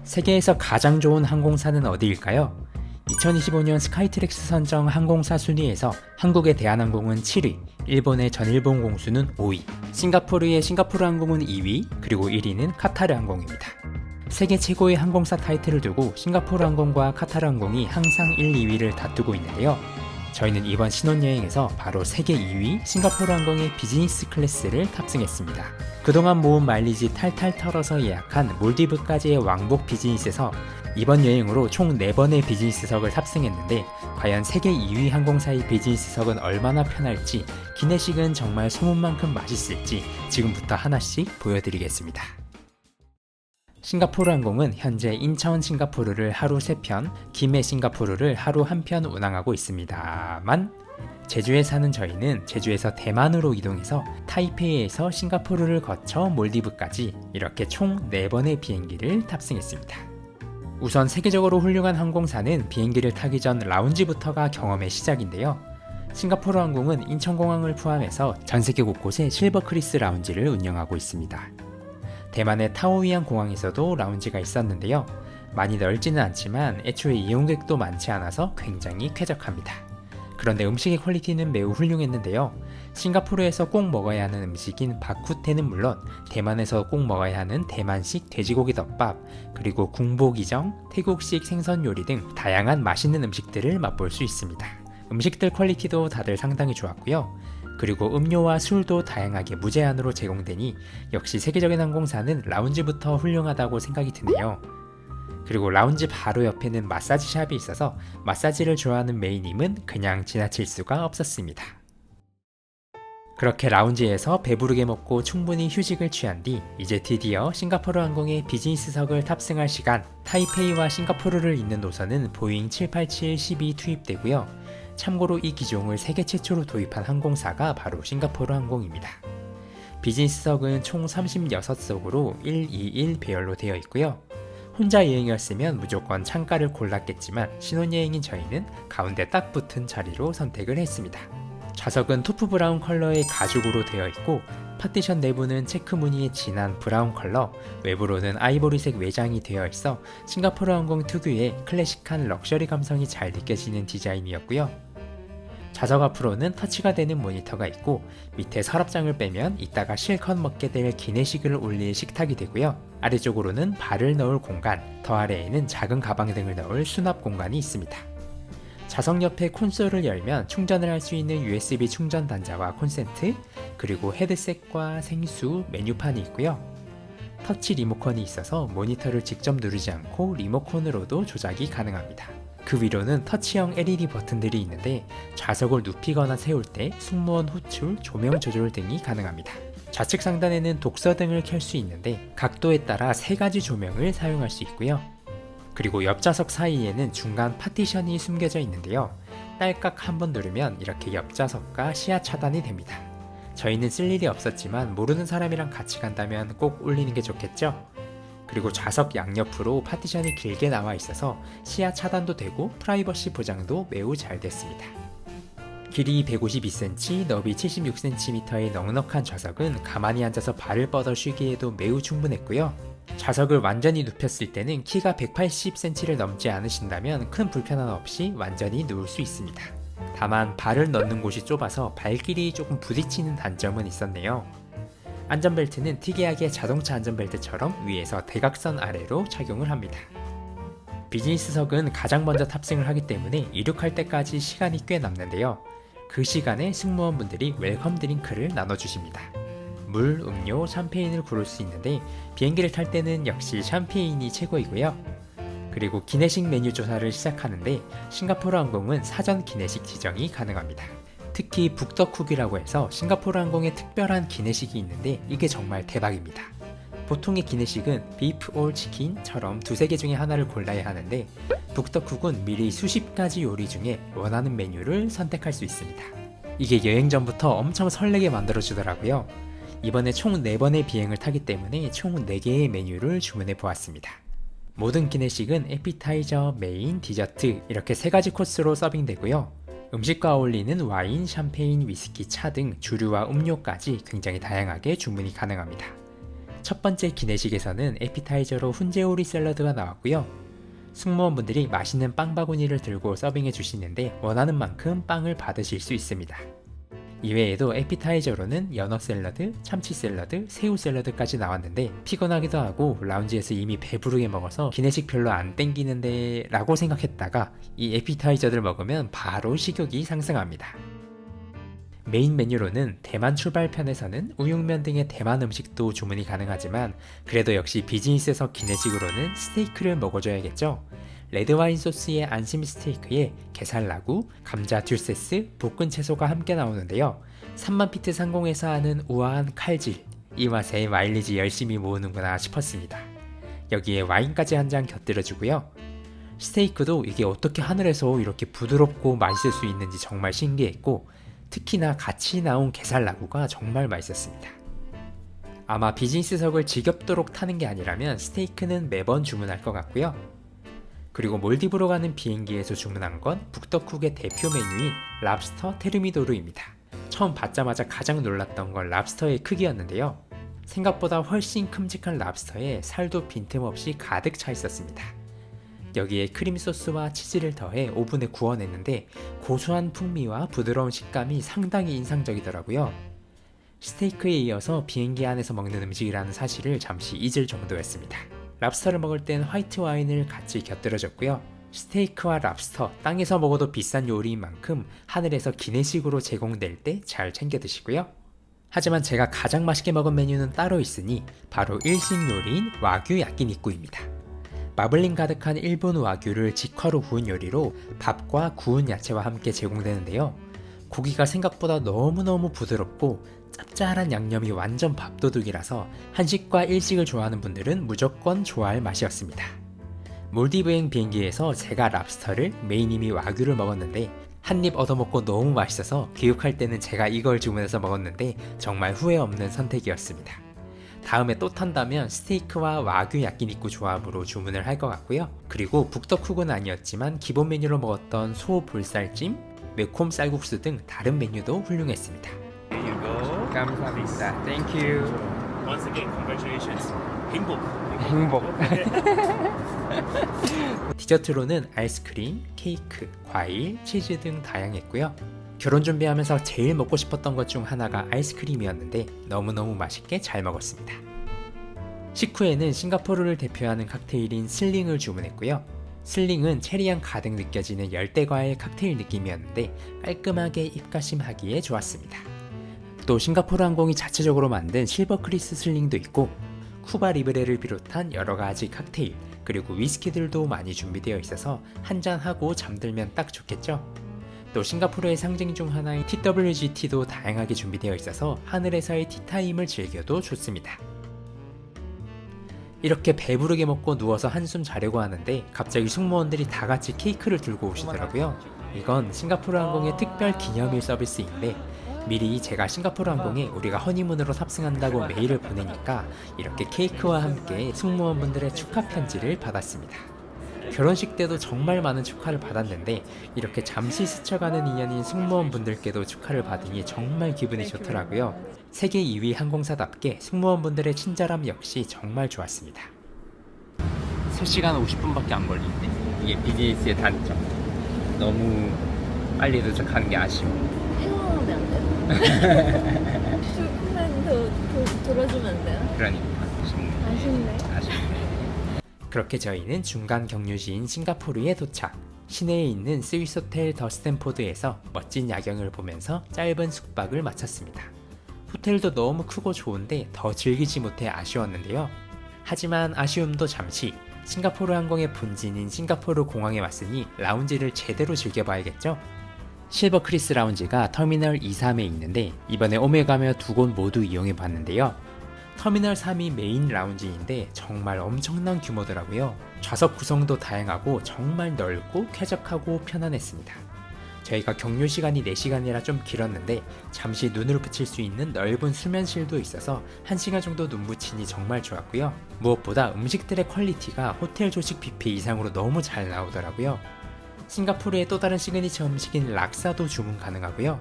세계에서 가장 좋은 항공사는 어디일까요? 2025년 스카이트랙스 선정 항공사 순위에서 한국의 대한항공은 7위, 일본의 전일본 공수는 5위, 싱가포르의 싱가포르 항공은 2위, 그리고 1위는 카타르 항공입니다. 세계 최고의 항공사 타이틀을 두고 싱가포르 항공과 카타르 항공이 항상 1, 2위를 다투고 있는데요. 저희는 이번 신혼여행에서 바로 세계 2위 싱가포르 항공의 비즈니스 클래스를 탑승했습니다. 그동안 모은 마일리지 탈탈 털어서 예약한 몰디브까지의 왕복 비즈니스에서 이번 여행으로 총 4번의 비즈니스석을 탑승했는데 과연 세계 2위 항공사의 비즈니스석은 얼마나 편할지, 기내식은 정말 소문만큼 맛있을지 지금부터 하나씩 보여드리겠습니다. 싱가포르 항공은 현재 인천 싱가포르를 하루 3편, 김해 싱가포르를 하루 1편 운항하고 있습니다만 제주에 사는 저희는 제주에서 대만으로 이동해서 타이페이에서 싱가포르를 거쳐 몰디브까지 이렇게 총 4번의 비행기를 탑승했습니다. 우선 세계적으로 훌륭한 항공사는 비행기를 타기 전 라운지부터가 경험의 시작인데요. 싱가포르 항공은 인천공항을 포함해서 전세계 곳곳에 실버 크리스 라운지를 운영하고 있습니다. 대만의 타오이안 공항에서도 라운지가 있었는데요. 많이 넓지는 않지만 애초에 이용객도 많지 않아서 굉장히 쾌적합니다. 그런데 음식의 퀄리티는 매우 훌륭했는데요. 싱가포르에서 꼭 먹어야 하는 음식인 바쿠테는 물론 대만에서 꼭 먹어야 하는 대만식 돼지고기 덮밥, 그리고 궁보기정, 태국식 생선 요리 등 다양한 맛있는 음식들을 맛볼 수 있습니다. 음식들 퀄리티도 다들 상당히 좋았고요. 그리고 음료와 술도 다양하게 무제한으로 제공되니 역시 세계적인 항공사는 라운지부터 훌륭하다고 생각이 드네요. 그리고 라운지 바로 옆에는 마사지 샵이 있어서 마사지를 좋아하는 메이님은 그냥 지나칠 수가 없었습니다. 그렇게 라운지에서 배부르게 먹고 충분히 휴식을 취한 뒤 이제 드디어 싱가포르 항공의 비즈니스석을 탑승할 시간. 타이페이와 싱가포르를 잇는 노선은 보잉 787-12 투입되고요. 참고로 이 기종을 세계 최초로 도입한 항공사가 바로 싱가포르 항공입니다. 비즈니스석은 총 36석으로 121 배열로 되어 있고요. 혼자 여행이었으면 무조건 창가를 골랐겠지만 신혼여행인 저희는 가운데 딱 붙은 자리로 선택을 했습니다. 좌석은 토프 브라운 컬러의 가죽으로 되어 있고 파티션 내부는 체크 무늬의 진한 브라운 컬러, 외부로는 아이보리색 외장이 되어 있어 싱가포르 항공 특유의 클래식한 럭셔리 감성이 잘 느껴지는 디자인이었고요. 좌석 앞으로는 터치가 되는 모니터가 있고 밑에 서랍장을 빼면 이따가 실컷 먹게 될 기내식을 올릴 식탁이 되고요. 아래쪽으로는 발을 넣을 공간, 더 아래에는 작은 가방 등을 넣을 수납 공간이 있습니다. 좌석 옆에 콘솔을 열면 충전을 할 수 있는 USB 충전 단자와 콘센트, 그리고 헤드셋과 생수, 메뉴판이 있고요. 터치 리모컨이 있어서 모니터를 직접 누르지 않고 리모컨으로도 조작이 가능합니다. 그 위로는 터치형 LED 버튼들이 있는데 좌석을 눕히거나 세울 때 승무원 호출, 조명 조절 등이 가능합니다. 좌측 상단에는 독서 등을 켤 수 있는데 각도에 따라 3가지 조명을 사용할 수 있고요. 그리고 옆좌석 사이에는 중간 파티션이 숨겨져 있는데요. 딸깍 한번 누르면 이렇게 옆좌석과 시야 차단이 됩니다. 저희는 쓸 일이 없었지만 모르는 사람이랑 같이 간다면 꼭 올리는 게 좋겠죠? 그리고 좌석 양옆으로 파티션이 길게 나와 있어서 시야 차단도 되고 프라이버시 보장도 매우 잘 됐습니다. 길이 152cm, 너비 76cm의 넉넉한 좌석은 가만히 앉아서 발을 뻗어 쉬기에도 매우 충분했고요. 좌석을 완전히 눕혔을 때는 키가 180cm를 넘지 않으신다면 큰 불편함 없이 완전히 누울 수 있습니다. 다만 발을 넣는 곳이 좁아서 발길이 조금 부딪히는 단점은 있었네요. 안전벨트는 특이하게 자동차 안전벨트처럼 위에서 대각선 아래로 착용을 합니다. 비즈니스석은 가장 먼저 탑승을 하기 때문에 이륙할 때까지 시간이 꽤 남는데요. 그 시간에 승무원분들이 웰컴 드링크를 나눠주십니다. 물, 음료, 샴페인을 고를 수 있는데 비행기를 탈 때는 역시 샴페인이 최고이고요. 그리고 기내식 메뉴 조사를 시작하는데 싱가포르 항공은 사전 기내식 지정이 가능합니다. 특히 북덕쿡이라고 해서 싱가포르 항공의 특별한 기내식이 있는데 이게 정말 대박입니다. 보통의 기내식은 비프 올 치킨처럼 2-3개 중에 하나를 골라야 하는데 북덕쿡은 미리 수십 가지 요리 중에 원하는 메뉴를 선택할 수 있습니다. 이게 여행 전부터 엄청 설레게 만들어주더라고요. 이번에 총 4번의 비행을 타기 때문에 총 4개의 메뉴를 주문해 보았습니다. 모든 기내식은 에피타이저, 메인, 디저트 이렇게 3가지 코스로 서빙되고요. 음식과 어울리는 와인, 샴페인, 위스키, 차 등 주류와 음료까지 굉장히 다양하게 주문이 가능합니다. 첫 번째 기내식에서는 에피타이저로 훈제오리 샐러드가 나왔고요. 승무원분들이 맛있는 빵 바구니를 들고 서빙해 주시는데 원하는 만큼 빵을 받으실 수 있습니다. 이외에도 에피타이저로는 연어 샐러드, 참치 샐러드, 새우 샐러드까지 나왔는데 피곤하기도 하고 라운지에서 이미 배부르게 먹어서 기내식 별로 안 땡기는데 라고 생각했다가 이 에피타이저들 먹으면 바로 식욕이 상승합니다. 메인 메뉴로는 대만 출발편에서는 우육면 등의 대만 음식도 주문이 가능하지만 그래도 역시 비즈니스에서 기내식으로는 스테이크를 먹어줘야겠죠. 레드와인 소스의 안심 스테이크에 게살라구, 감자 듀세스, 볶은 채소가 함께 나오는데요. 3만피트 상공에서 하는 우아한 칼질, 이 맛에 마일리지 열심히 모으는구나 싶었습니다. 여기에 와인까지 한 잔 곁들여주고요. 스테이크도 이게 어떻게 하늘에서 이렇게 부드럽고 맛있을 수 있는지 정말 신기했고 특히나 같이 나온 게살라구가 정말 맛있었습니다. 아마 비즈니스석을 지겹도록 타는 게 아니라면 스테이크는 매번 주문할 것 같고요. 그리고 몰디브로 가는 비행기에서 주문한 건 북덕쿡의 대표 메뉴인 랍스터 테르미도르입니다. 처음 받자마자 가장 놀랐던 건 랍스터의 크기였는데요. 생각보다 훨씬 큼직한 랍스터에 살도 빈틈없이 가득 차 있었습니다. 여기에 크림 소스와 치즈를 더해 오븐에 구워냈는데 고소한 풍미와 부드러운 식감이 상당히 인상적이더라고요. 스테이크에 이어서 비행기 안에서 먹는 음식이라는 사실을 잠시 잊을 정도였습니다. 랍스터를 먹을 땐 화이트 와인을 같이 곁들여줬고요. 스테이크와 랍스터, 땅에서 먹어도 비싼 요리인 만큼 하늘에서 기내식으로 제공될 때 잘 챙겨 드시고요. 하지만 제가 가장 맛있게 먹은 메뉴는 따로 있으니 바로 일식 요리인 와규 야끼니꾸입니다. 마블링 가득한 일본 와규를 직화로 구운 요리로 밥과 구운 야채와 함께 제공되는데요. 고기가 생각보다 너무너무 부드럽고 짭짤한 양념이 완전 밥도둑이라서 한식과 일식을 좋아하는 분들은 무조건 좋아할 맛이었습니다. 몰디브행 비행기에서 제가 랍스터를, 메이님이 와규를 먹었는데 한입 얻어먹고 너무 맛있어서 귀국할 때는 제가 이걸 주문해서 먹었는데 정말 후회 없는 선택이었습니다. 다음에 또 탄다면 스테이크와 와규 야끼니쿠 조합으로 주문을 할 것 같고요. 그리고 북덕쿡은 아니었지만 기본 메뉴로 먹었던 소 볼살찜, 매콤 쌀국수 등 다른 메뉴도 훌륭했습니다. Here you go. 감사합니다. Thank you. Once again, congratulations. 행복. 행복. 디저트로는 아이스크림, 케이크, 과일, 치즈 등 다양했고요. 결혼 준비하면서 제일 먹고 싶었던 것 중 하나가 아이스크림이었는데 너무너무 맛있게 잘 먹었습니다. 식후에는 싱가포르를 대표하는 칵테일인 슬링을 주문했고요. 슬링은 체리향 가득 느껴지는 열대과일 칵테일 느낌이었는데 깔끔하게 입가심하기에 좋았습니다. 또 싱가포르 항공이 자체적으로 만든 실버 크리스 슬링도 있고 쿠바 리브레를 비롯한 여러가지 칵테일 그리고 위스키들도 많이 준비되어 있어서 한잔하고 잠들면 딱 좋겠죠? 또 싱가포르의 상징 중 하나인 TWGT도 다양하게 준비되어 있어서 하늘에서의 티타임을 즐겨도 좋습니다. 이렇게 배부르게 먹고 누워서 한숨 자려고 하는데 갑자기 승무원들이 다 같이 케이크를 들고 오시더라고요. 이건 싱가포르 항공의 특별 기념일 서비스인데 미리 제가 싱가포르 항공에 우리가 허니문으로 탑승한다고 메일을 보내니까 이렇게 케이크와 함께 승무원분들의 축하 편지를 받았습니다. 결혼식 때도 정말 많은 축하를 받았는데 이렇게 잠시 스쳐가는 인연인 승무원분들께도 축하를 받으니 정말 기분이 좋더라고요. 세계 2위 항공사답게 승무원분들의 친절함 역시 정말 좋았습니다. 3시간 50분밖에 안 걸리는데 이게 비즈니스의 단점. 너무 빨리 도착하는 게 아쉬워. 행운하면 안 돼요? 조금만 더 돌아주면 안 돼요? 그러니까 아쉽네. 아쉽네. 그렇게 저희는 중간 경유지인 싱가포르에 도착. 시내에 있는 스위스 호텔 더 스탠포드에서 멋진 야경을 보면서 짧은 숙박을 마쳤습니다. 호텔도 너무 크고 좋은데 더 즐기지 못해 아쉬웠는데요. 하지만 아쉬움도 잠시. 싱가포르 항공의 본진인 싱가포르 공항에 왔으니 라운지를 제대로 즐겨봐야겠죠? 실버 크리스 라운지가 터미널 2, 3에 있는데 이번에 오메가며 두 곳 모두 이용해봤는데요. 터미널 3이 메인 라운지인데 정말 엄청난 규모더라고요. 좌석 구성도 다양하고 정말 넓고 쾌적하고 편안했습니다. 저희가 경유 시간이 4시간이라 좀 길었는데 잠시 눈을 붙일 수 있는 넓은 수면실도 있어서 1시간 정도 눈 붙이니 정말 좋았고요. 무엇보다 음식들의 퀄리티가 호텔 조식 뷔페 이상으로 너무 잘 나오더라고요. 싱가포르의 또 다른 시그니처 음식인 락사도 주문 가능하고요.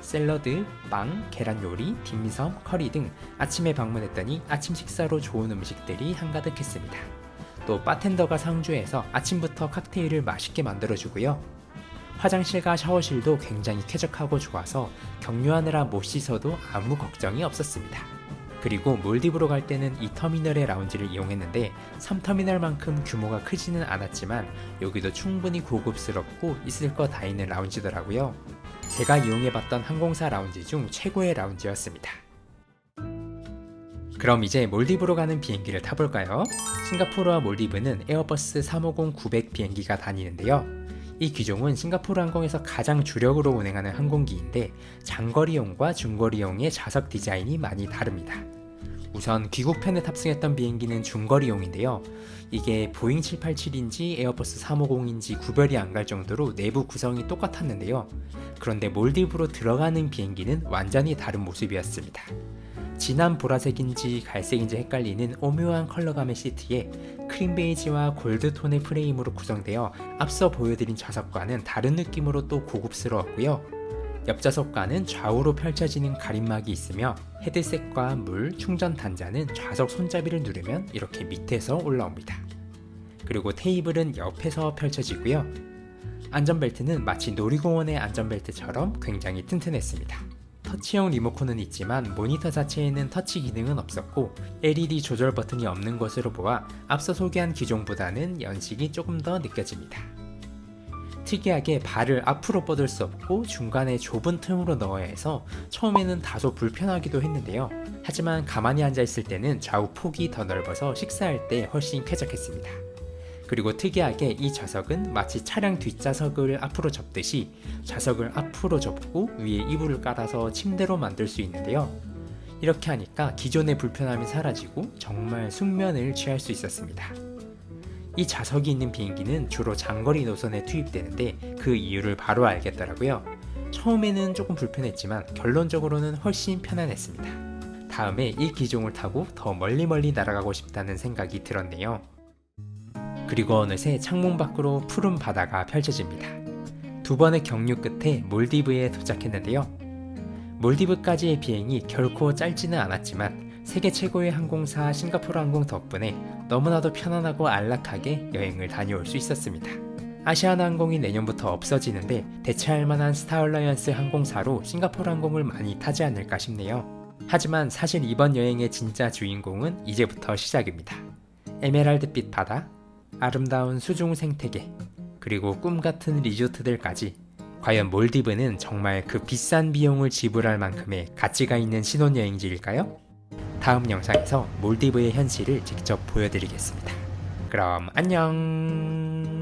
샐러드, 빵, 계란 요리, 딤섬, 커리 등 아침에 방문했더니 아침 식사로 좋은 음식들이 한가득했습니다. 또 바텐더가 상주해서 아침부터 칵테일을 맛있게 만들어주고요. 화장실과 샤워실도 굉장히 쾌적하고 좋아서 경유하느라 못 씻어도 아무 걱정이 없었습니다. 그리고 몰디브로 갈 때는 이 터미널의 라운지를 이용했는데 3터미널만큼 규모가 크지는 않았지만 여기도 충분히 고급스럽고 있을 거 다 있는 라운지더라고요. 제가 이용해봤던 항공사 라운지 중 최고의 라운지였습니다. 그럼 이제 몰디브로 가는 비행기를 타볼까요? 싱가포르와 몰디브는 에어버스 350-900 비행기가 다니는데요. 이 기종은 싱가포르 항공에서 가장 주력으로 운행하는 항공기인데 장거리용과 중거리용의 좌석 디자인이 많이 다릅니다. 우선 귀국편에 탑승했던 비행기는 중거리용인데요. 이게 보잉 787인지 에어버스 350인지 구별이 안 갈 정도로 내부 구성이 똑같았는데요. 그런데 몰디브로 들어가는 비행기는 완전히 다른 모습이었습니다. 진한 보라색인지 갈색인지 헷갈리는 오묘한 컬러감의 시트에 크림 베이지와 골드 톤의 프레임으로 구성되어 앞서 보여드린 좌석과는 다른 느낌으로 또 고급스러웠고요. 옆좌석과는 좌우로 펼쳐지는 가림막이 있으며 헤드셋과 물, 충전 단자는 좌석 손잡이를 누르면 이렇게 밑에서 올라옵니다. 그리고 테이블은 옆에서 펼쳐지고요. 안전벨트는 마치 놀이공원의 안전벨트처럼 굉장히 튼튼했습니다. 터치형 리모컨은 있지만 모니터 자체에는 터치 기능은 없었고 LED 조절 버튼이 없는 것으로 보아 앞서 소개한 기종보다는 연식이 조금 더 느껴집니다. 특이하게 발을 앞으로 뻗을 수 없고 중간에 좁은 틈으로 넣어야 해서 처음에는 다소 불편하기도 했는데요. 하지만 가만히 앉아있을 때는 좌우 폭이 더 넓어서 식사할 때 훨씬 쾌적했습니다. 그리고 특이하게 이 좌석은 마치 차량 뒷좌석을 앞으로 접듯이 좌석을 앞으로 접고 위에 이불을 깔아서 침대로 만들 수 있는데요. 이렇게 하니까 기존의 불편함이 사라지고 정말 숙면을 취할 수 있었습니다. 이 좌석이 있는 비행기는 주로 장거리 노선에 투입되는데 그 이유를 바로 알겠더라고요. 처음에는 조금 불편했지만 결론적으로는 훨씬 편안했습니다. 다음에 이 기종을 타고 더 멀리 날아가고 싶다는 생각이 들었네요. 그리고 어느새 창문 밖으로 푸른 바다가 펼쳐집니다. 두 번의 경유 끝에 몰디브에 도착했는데요. 몰디브까지의 비행이 결코 짧지는 않았지만 세계 최고의 항공사 싱가포르 항공 덕분에 너무나도 편안하고 안락하게 여행을 다녀올 수 있었습니다. 아시아나 항공이 내년부터 없어지는데 대체할 만한 스타얼라이언스 항공사로 싱가포르 항공을 많이 타지 않을까 싶네요. 하지만 사실 이번 여행의 진짜 주인공은 이제부터 시작입니다. 에메랄드빛 바다, 아름다운 수중 생태계, 그리고 꿈같은 리조트들까지 과연 몰디브는 정말 그 비싼 비용을 지불할 만큼의 가치가 있는 신혼여행지일까요? 다음 영상에서 몰디브의 현실을 직접 보여드리겠습니다. 그럼 안녕.